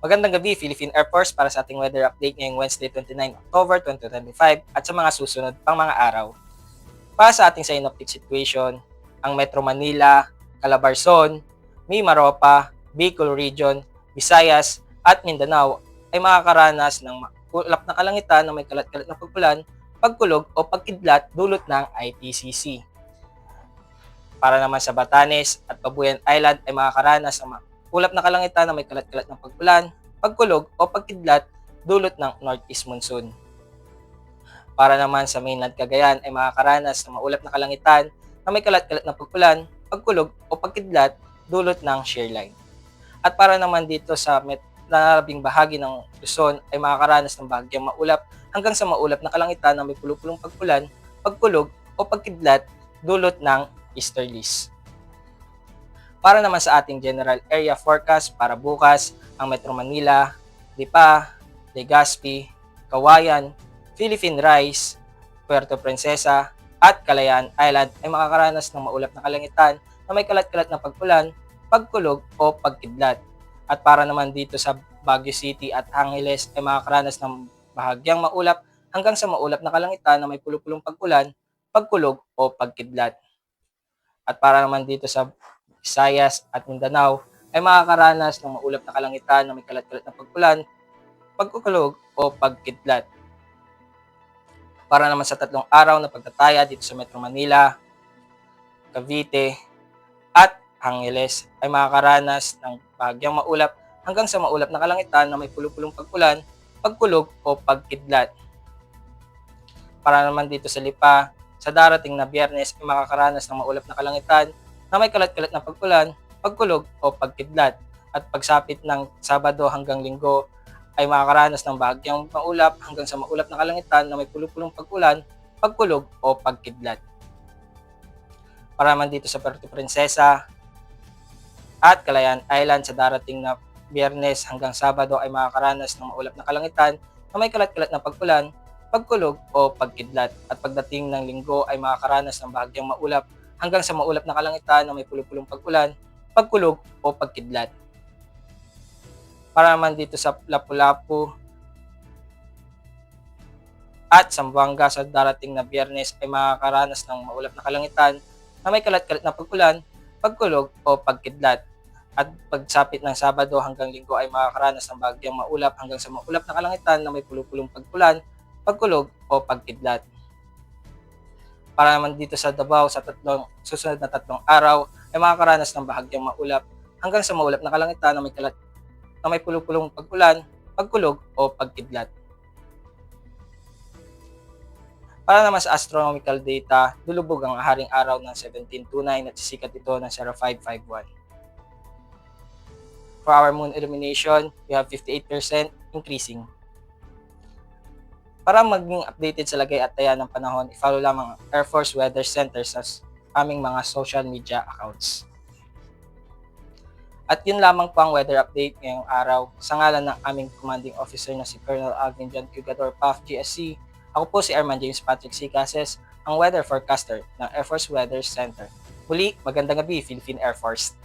Magandang gabi, Philippine Air Force, para sa ating weather update ngayong Wednesday, 29 October 2025 at sa mga susunod pang mga araw. Para sa ating synoptic situation, ang Metro Manila, Calabarzon, Mimaropa, Bicol Region, Visayas at Mindanao ay makakaranas ng ulap na kalangitan na may kalat-kalat na pagkulan, pagkulog o pagkidlat dulot ng IPCC. Para naman sa Batanes at Babuyan Island ay makakaranas ng ulap na kalangitan na may kalat-kalat ng pagkulan, pagkulog o pagkidlat dulot ng northeast monsoon. Para naman sa mainland Cagayan ay makakaranas ng maulap na kalangitan na may kalat-kalat na pagkulan, pagkulog o pagkidlat dulot ng shear line. At para naman dito sa narabing bahagi ng Luzon ay makakaranas ng bahagyang maulap hanggang sa maulap na kalangitan na may pulupulong pagkulan, pagkulog o pagkidlat dulot ng easterlies. Para naman sa ating general area forecast para bukas, ang Metro Manila, Lipa, Legazpi, Kawayan, Philippine Rise, Puerto Princesa, at Kalayaan Island ay makakaranas ng maulap na kalangitan na may kalat-kalat na pagkulan, pagkulog o pagkidlat. At para naman dito sa Baguio City at Angeles ay makakaranas ng bahagyang maulap hanggang sa maulap na kalangitan na may pulupulong pagkulan, pagkulog o pagkidlat. At para naman dito sa Visayas at Mindanao ay makakaranas ng maulap na kalangitan na may kalat-kalat na pagkulan, pagkukulog o pagkidlat. Para naman sa 3 araw na pagtataya dito sa Metro Manila, Cavite at Angeles ay makakaranas ng bahagyang maulap hanggang sa maulap na kalangitan na may pulupulong pagkulan, pagkulog o pagkidlat. Para naman dito sa Lipa, sa darating na Biyernes ay makakaranas ng maulap na kalangitan na may kalat-kalat na pagkulan, pagkulog o pagkidlat. At pagsapit ng Sabado hanggang Linggo ay makakaranas ng bahagyang maulap hanggang sa maulap na kalangitan na may pulupulong pagkulan, pagkulog o pagkidlat. Para naman dito sa Puerto Princesa at Kalayaan Island, sa darating na Biyernes hanggang Sabado ay makakaranas ng maulap na kalangitan na may kalat-kalat na pagkulan, pagkulog o pagkidlat. At pagdating ng Linggo ay makakaranas ng bahagyang maulap hanggang sa maulap na kalangitan na may pulupulong pagkulan, pagkulog o pagkidlat. Para naman dito sa Lapu-Lapu at Zamboanga, sa darating na Biyernes ay makakaranas ng maulap na kalangitan na may kalat-kalat na pagkulan, pagkulog o pagkidlat. At pagsapit ng Sabado hanggang Linggo ay makakaranas ng bahagyang maulap hanggang sa maulap na kalangitan na may pulupulong pagkulan, pagkulog o pagkidlat. Para naman dito sa Davao, sa susunod na 3 araw ay makakaranas ng bahagyang maulap hanggang sa maulap na kalangitan na may pulupulong pagkulan, pagkulog o pagkidlat. Para naman sa astronomical data, lulubog ang haring araw ng 1729 at sisikat ito ng 0551. For our moon illumination, we have 58% increasing. Para maging updated sa lagay at taya ng panahon, i-follow lamang ang Air Force Weather Center sa aming mga social media accounts. At yun lamang po ang weather update ngayong araw. Sa ngalan ng aming commanding officer na si Colonel Alvin John Cugador, PAF GSC, ako po si Airman James Patrick C. Cases, ang weather forecaster ng Air Force Weather Center. Muli, magandang gabi, Philippine Air Force.